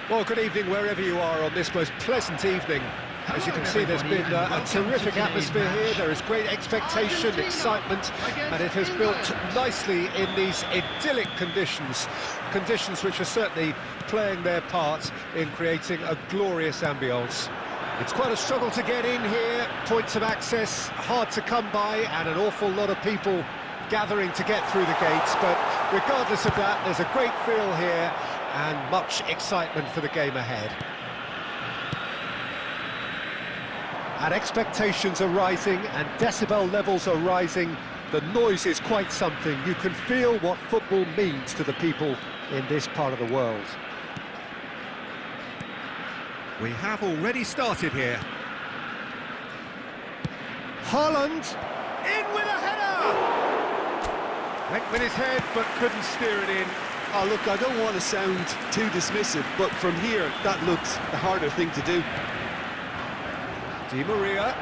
Well, good evening wherever you are on this most pleasant evening. As you can see, there's been a terrific atmosphere here. There is great expectation, excitement, and it has built nicely in these idyllic conditions. Conditions which are certainly playing their part in creating a glorious ambience. It's quite a struggle to get in here, points of access hard to come by, and an awful lot of people gathering to get through the gates. But regardless of that, there's a great feel here and much excitement for the game ahead. And expectations are rising and decibel levels are rising. The noise is quite something. You can feel what football means to the people in this part of the world. We have already started here. Haaland, in with a header! Went with his head but couldn't steer it in. Oh, look, I don't want to sound too dismissive, but from here, that looks the harder thing to do. Di Maria.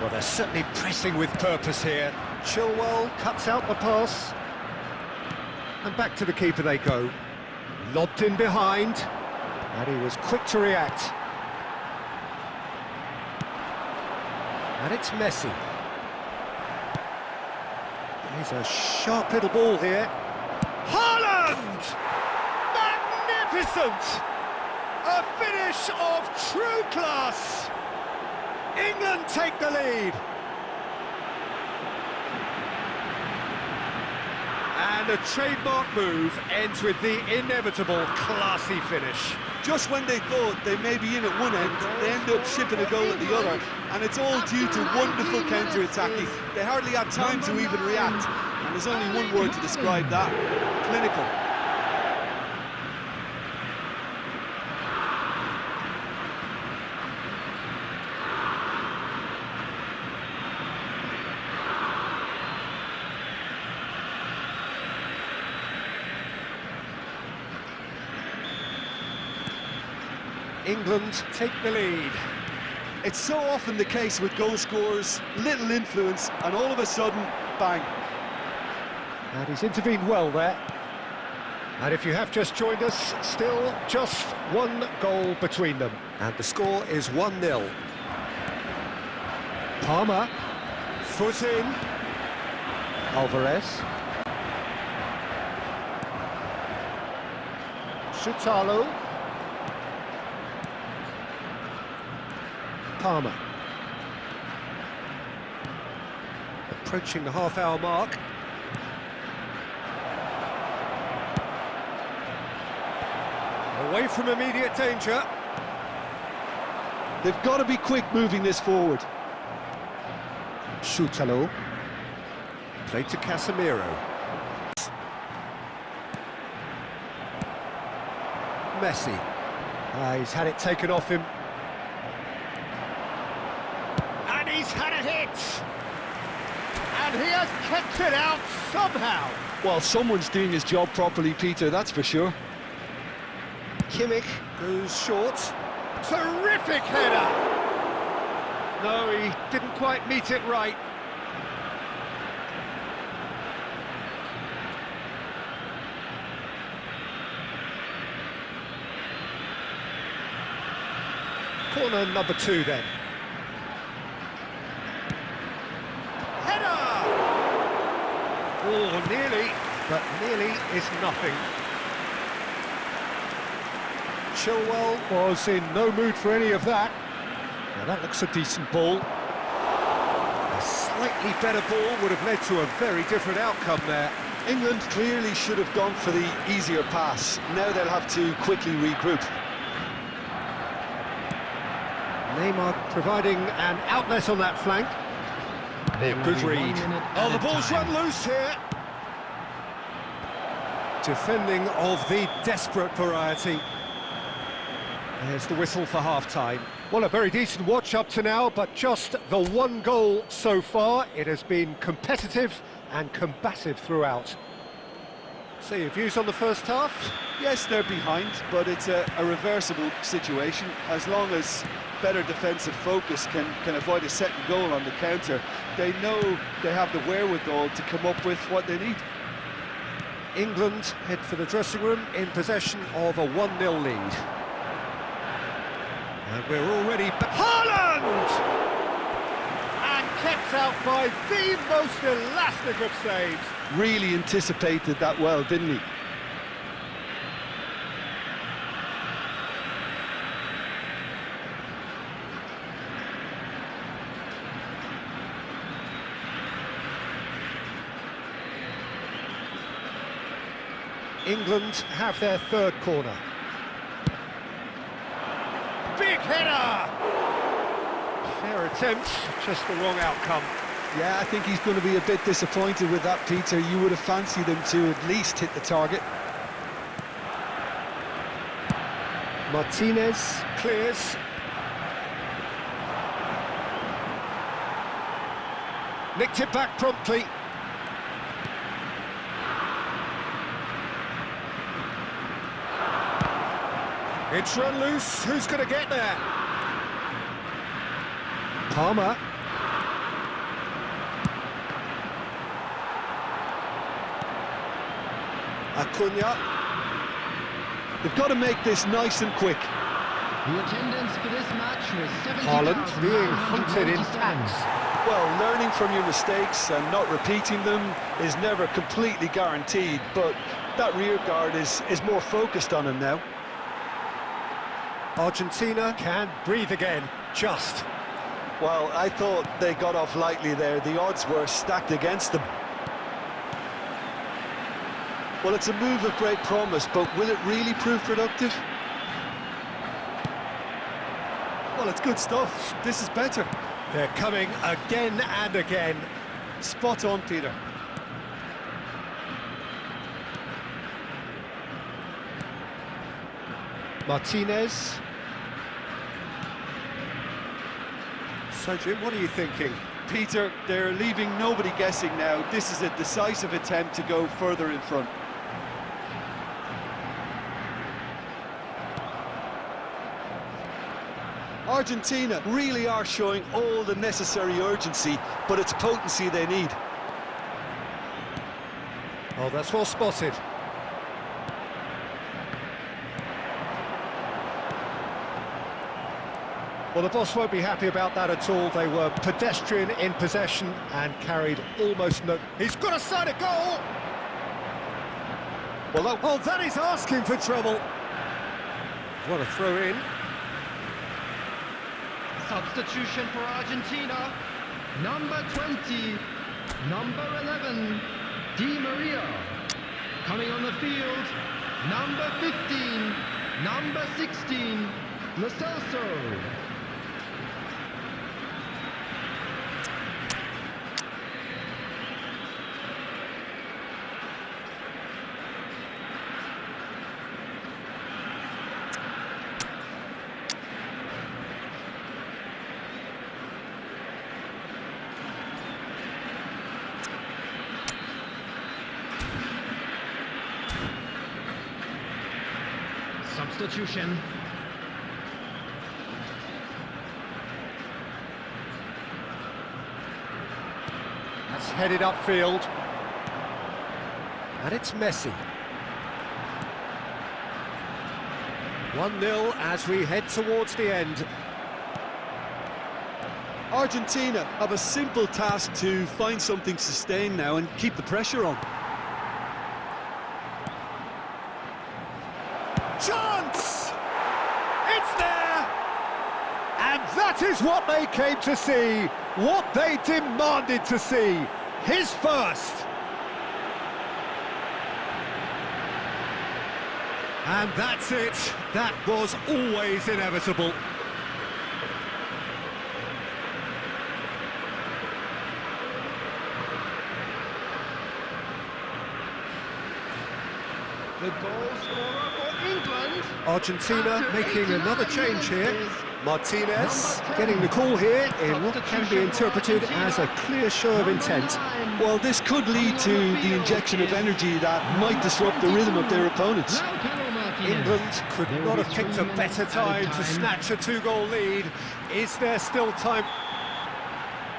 Well, they're certainly pressing with purpose here. Chilwell cuts out the pass. And back to the keeper they go. Lobbed in behind. And he was quick to react. And it's Messi. He's a sharp little ball here. Haaland! Magnificent! A finish of true class! England take the lead. And a trademark move ends with the inevitable classy finish. Just when they thought they may be in at one end, they end up shipping a goal at the other, and it's all due to wonderful counter-attacking. They hardly had time to even react, and there's only one word to describe that: clinical. England take the lead. It's so often the case with goal scorers, little influence, and all of a sudden, bang. And he's intervened well there. And if you have just joined us, still just one goal between them. And the score is 1-0. Palmer, foot in. Alvarez. Sutalo. Palmer. Approaching the half-hour mark. Away from immediate danger. They've got to be quick moving this forward. Schutalo. Played to Casemiro. Messi. He's had it taken off him. And he's had a hit! And he has kept it out somehow! Well, someone's doing his job properly, Peter, that's for sure. Kimmich goes short. Terrific header! No, he didn't quite meet it right. Corner number 2 then. Header! Oh, nearly, but nearly is nothing. Chilwell was in no mood for any of that. Now that looks a decent ball. A slightly better ball would have led to a very different outcome there. England clearly should have gone for the easier pass. Now they'll have to quickly regroup. Neymar providing an outlet on that flank. Good read. Oh, the ball's run loose here. Defending of the desperate variety. There's the whistle for half-time. Well, a very decent watch up to now, but just the one goal so far. It has been competitive and combative throughout. So your views on the first half? Yes, they're behind, but it's a reversible situation. As long as better defensive focus can avoid a second goal on the counter, they know they have the wherewithal to come up with what they need. England head for the dressing room in possession of a 1-0 lead. And we're already... Haaland! And kept out by the most elastic of saves. Really anticipated that well, didn't he? England have their third corner. Big header! Fair attempt, just the wrong outcome. Yeah, I think he's going to be a bit disappointed with that, Peter. You would have fancied him to at least hit the target. Martinez clears. Nicked it back promptly. It's run loose. Who's going to get there? Palmer. Acuna. They've got to make this nice and quick. The attendance for this match was 70,000. Haaland being hunted in packs. Well, learning from your mistakes and not repeating them is never completely guaranteed, but that rear guard is more focused on him now. Argentina can breathe again, just. Well, I thought they got off lightly there. The odds were stacked against them. Well, it's a move of great promise, but will it really prove productive? Well, it's good stuff. This is better. They're coming again and again. Spot on, Peter. Martinez. So, Jim, what are you thinking? Peter, they're leaving nobody guessing now. This is a decisive attempt to go further in front. Argentina really are showing all the necessary urgency, but it's potency they need. Oh, that's well spotted. Well, the boss won't be happy about that at all. They were pedestrian in possession and carried almost no... He's got a side of goal! Well, that is asking for trouble. What a throw in. Substitution for Argentina. Number 20, number 11, Di Maria. Coming on the field, number 15, Number 16, Lo Celso. Substitution. That's headed upfield. And it's Messi. 1-0 as we head towards the end. Argentina have a simple task to find something sustained now and keep the pressure on. Chance! It's there! And that is what they came to see, what they demanded to see. His first. And that's it. That was always inevitable. The goal scorer for England. Argentina making another change here. Martinez getting the call here in what can be interpreted as a clear show of intent. Well, this could lead to the injection of energy that might disrupt the rhythm of their opponents. England could not have picked a better time to snatch a two-goal lead. Is there still time?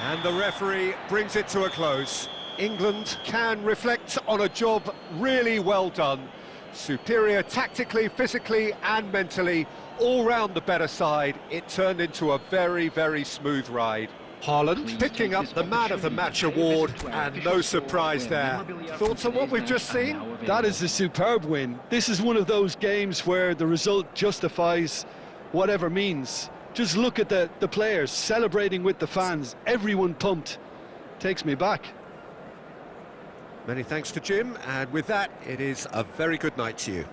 And the referee brings it to a close. England can reflect on a job really well done. Superior tactically, physically and mentally, all round the better side. It turned into a very, very smooth ride. Haaland picking up the Man of the Match award, and no surprise there. Thoughts on what we've just seen? That is a superb win. This is one of those games where the result justifies whatever means. Just look at the players celebrating with the fans, everyone pumped. Takes me back. Many thanks to Jim, and with that, it is a very good night to you.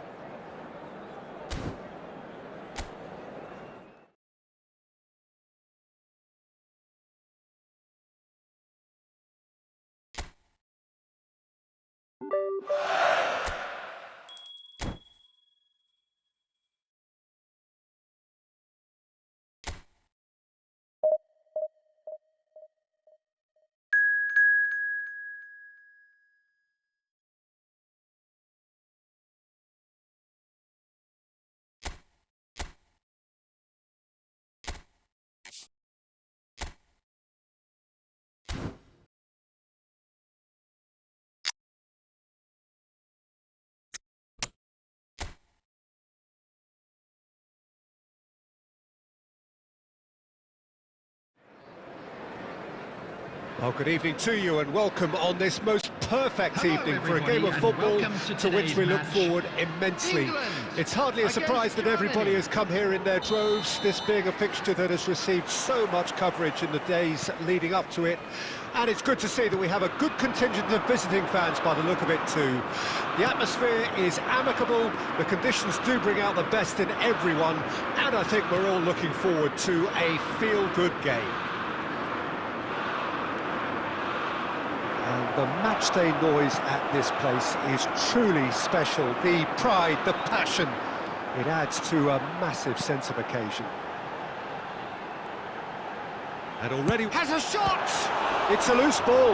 Well, good evening to you and welcome on this most perfect evening for a game of football to which we look forward immensely. England It's hardly a surprise that everybody has come here in their droves, this being a fixture that has received so much coverage in the days leading up to it. And it's good to see that we have a good contingent of visiting fans by the look of it too. The atmosphere is amicable, the conditions do bring out the best in everyone, and I think we're all looking forward to a feel-good game. And the matchday noise at this place is truly special. The pride, the passion, it adds to a massive sense of occasion. And already has a shot! It's a loose ball.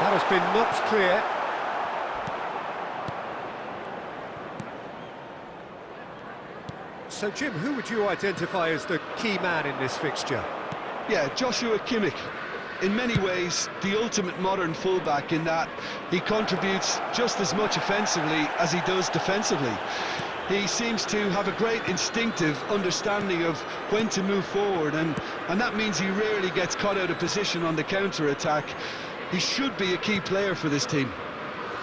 That has been knocked clear. So, Jim, who would you identify as the key man in this fixture? Yeah, Joshua Kimmich. In many ways, the ultimate modern fullback in that he contributes just as much offensively as he does defensively. He seems to have a great instinctive understanding of when to move forward, and that means he rarely gets caught out of position on the counter-attack. He should be a key player for this team.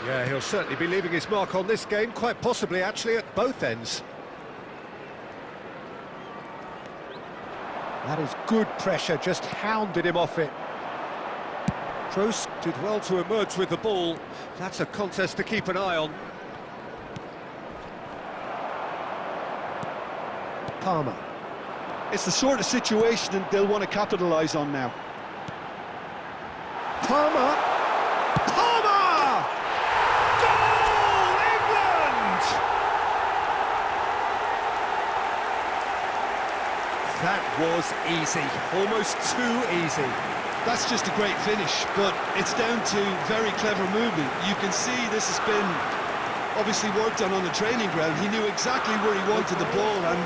Yeah, he'll certainly be leaving his mark on this game, quite possibly actually at both ends. That is good pressure, just hounded him off it. Kroos did well to emerge with the ball. That's a contest to keep an eye on. Palmer. It's the sort of situation they'll want to capitalise on now. Palmer! Palmer! Goal! England! That was easy, almost too easy. That's just a great finish, but it's down to very clever movement. You can see this has been obviously worked on the training ground. He knew exactly where he wanted the ball, and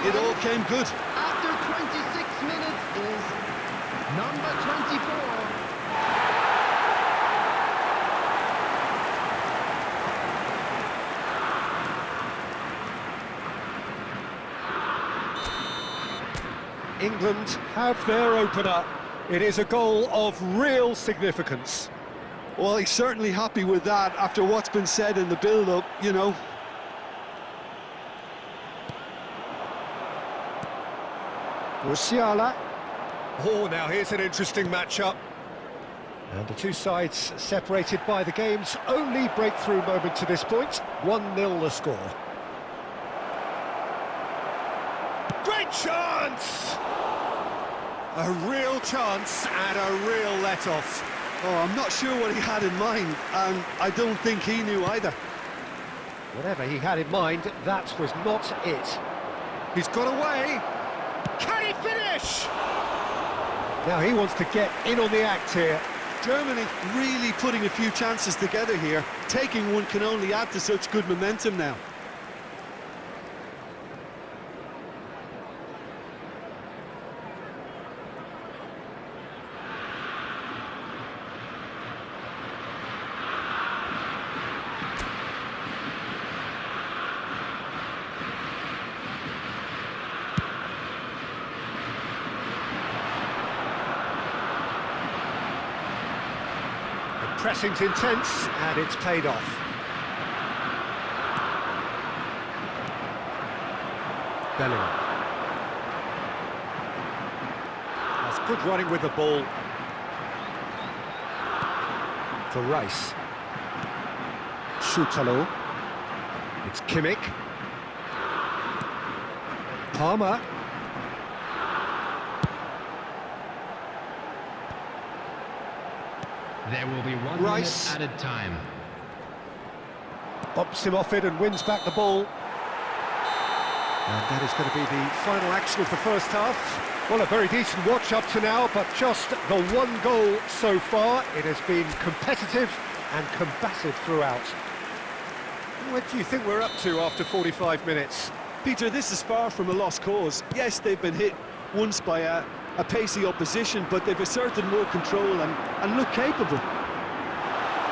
it all came good. After 26 minutes is number 24. England have their opener. It is a goal of real significance. Well, he's certainly happy with that after what's been said in the build-up, you know. Musiala. Oh, now here's an interesting matchup. And the two sides separated by the game's only breakthrough moment to this point. 1-0 the score. Great chance! A real chance and a real let-off. Oh, I'm not sure what he had in mind, and I don't think he knew either. Whatever he had in mind, that was not it. He's got away. Can he finish? Now he wants to get in on the act here. Germany really putting a few chances together here. Taking one can only add to such good momentum now. Pressing's intense, and it's paid off. Bellingham. That's good running with the ball. For Rice. Schutalo. It's Kimmich. Palmer. There will be 1 Rice. minute added time. Bumps him off it and wins back the ball. And that is going to be the final action of the first half. Well, a very decent watch up to now, but just the one goal so far. It has been competitive and combative throughout. What do you think we're up to after 45 minutes? Peter, this is far from a lost cause. Yes, they've been hit once by a pacey opposition, but they've asserted more control and look capable.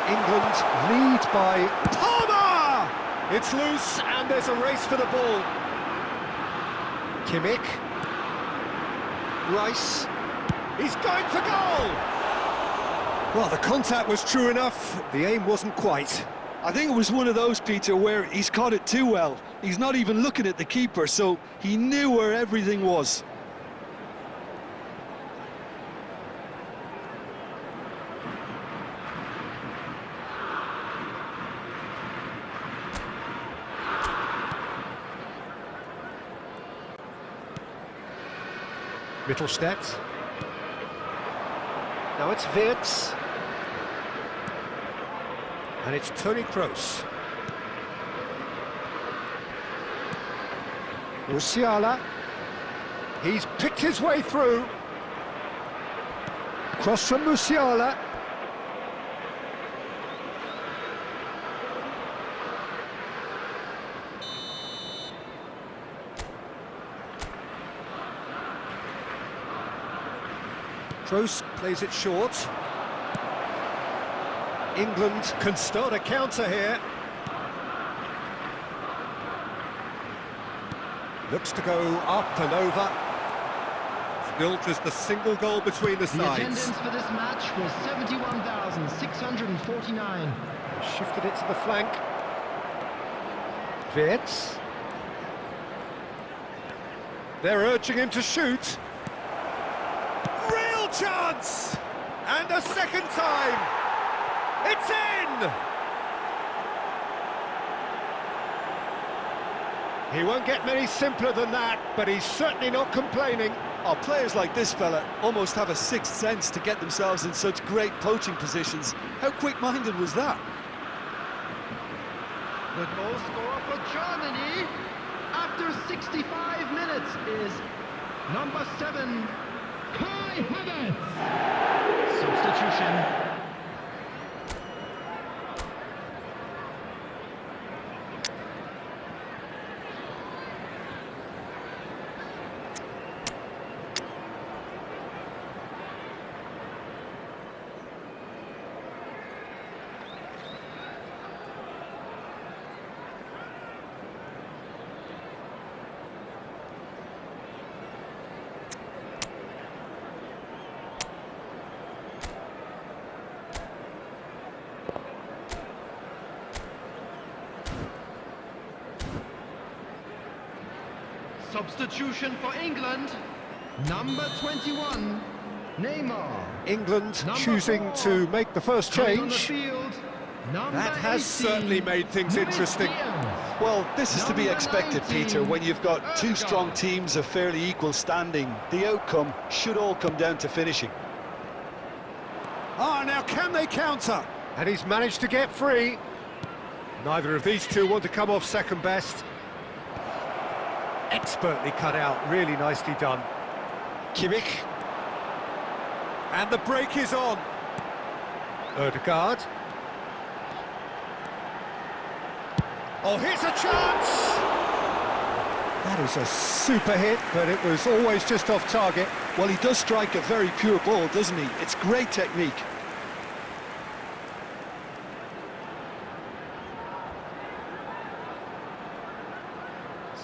England lead by Palmer! It's loose and there's a race for the ball. Kimmich. Rice. He's going for goal! Well, the contact was true enough, the aim wasn't quite. I think it was one of those, Peter, where he's caught it too well. He's not even looking at the keeper, so he knew where everything was. Mittelstadt. Now it's Wirtz. And it's Toni Kroos. Musiala. He's picked his way through. Cross from Musiala. Kroos plays it short. England can start a counter here. Looks to go up and over. Still just a single goal between the The sides. attendance for this match was 71,649. Shifted it to the flank. Wirtz. They're urging him to shoot. Real chance! And a second time! It's in! He won't get many simpler than that, but he's certainly not complaining. Oh, players like this fella almost have a sixth sense to get themselves in such great poaching positions. How quick-minded was that? The goal scorer for Germany after 65 minutes is number 7, Kai Havertz. Substitution. Substitution for England, number 21, Neymar. England Number choosing 4, to make the first coming on the change. field, number That has 18, certainly made things Luis interesting. Diaz. Well, this is to be Number expected, 19, Peter, when you've got two Erdogan. strong teams of fairly equal standing. The outcome should all come down to finishing. Ah, now can they counter? And he's managed to get free. Neither of these two want to come off second best. Expertly cut out, really nicely done. Kimmich. And the break is on. Erdogan. Oh, here's a chance! That is a super hit, but it was always just off target. Well, he does strike a very pure ball, doesn't he? It's great technique.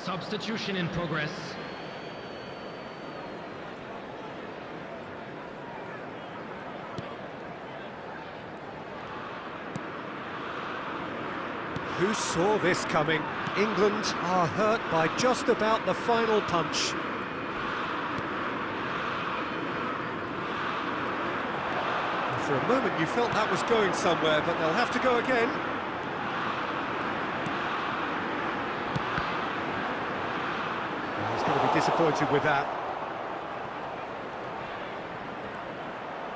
Substitution in progress. Who saw this coming? England are hurt by just about the final punch. For a moment you felt that was going somewhere, but they'll have to go again. He's going to be disappointed with that.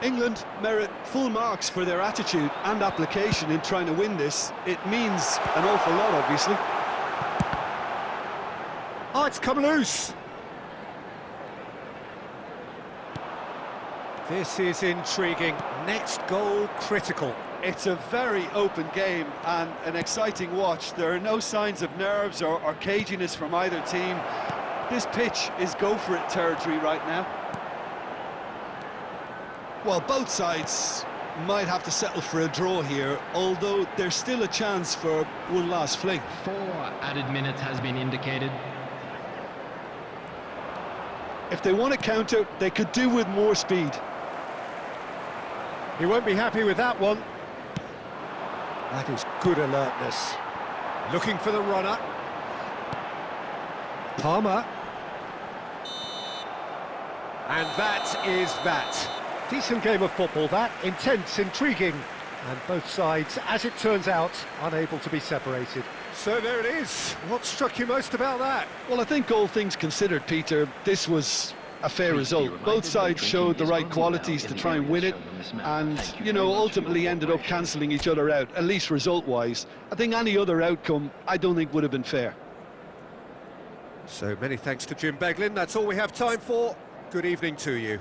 England merit full marks for their attitude and application in trying to win this. It means an awful lot, obviously. Oh, it's come loose. This is intriguing. Next goal critical. It's a very open game and an exciting watch. There are no signs of nerves or caginess from either team. This pitch is go-for-it territory right now. Well, both sides might have to settle for a draw here, although there's still a chance for one last fling. 4 added minutes has been indicated. If they want to counter, they could do with more speed. He won't be happy with that one. That is good alertness. Looking for the runner. Palmer. And that is that. Decent game of football, that. Intense, intriguing. And both sides, as it turns out, unable to be separated. So there it is. What struck you most about that? Well, I think all things considered, Peter, this was a fair result. Both sides showed the right qualities to try and win it, and, you know, ultimately ended up cancelling each other out, at least result-wise. I think any other outcome, I don't think would have been fair. So many thanks to Jim Beglin. That's all we have time for. Good evening to you.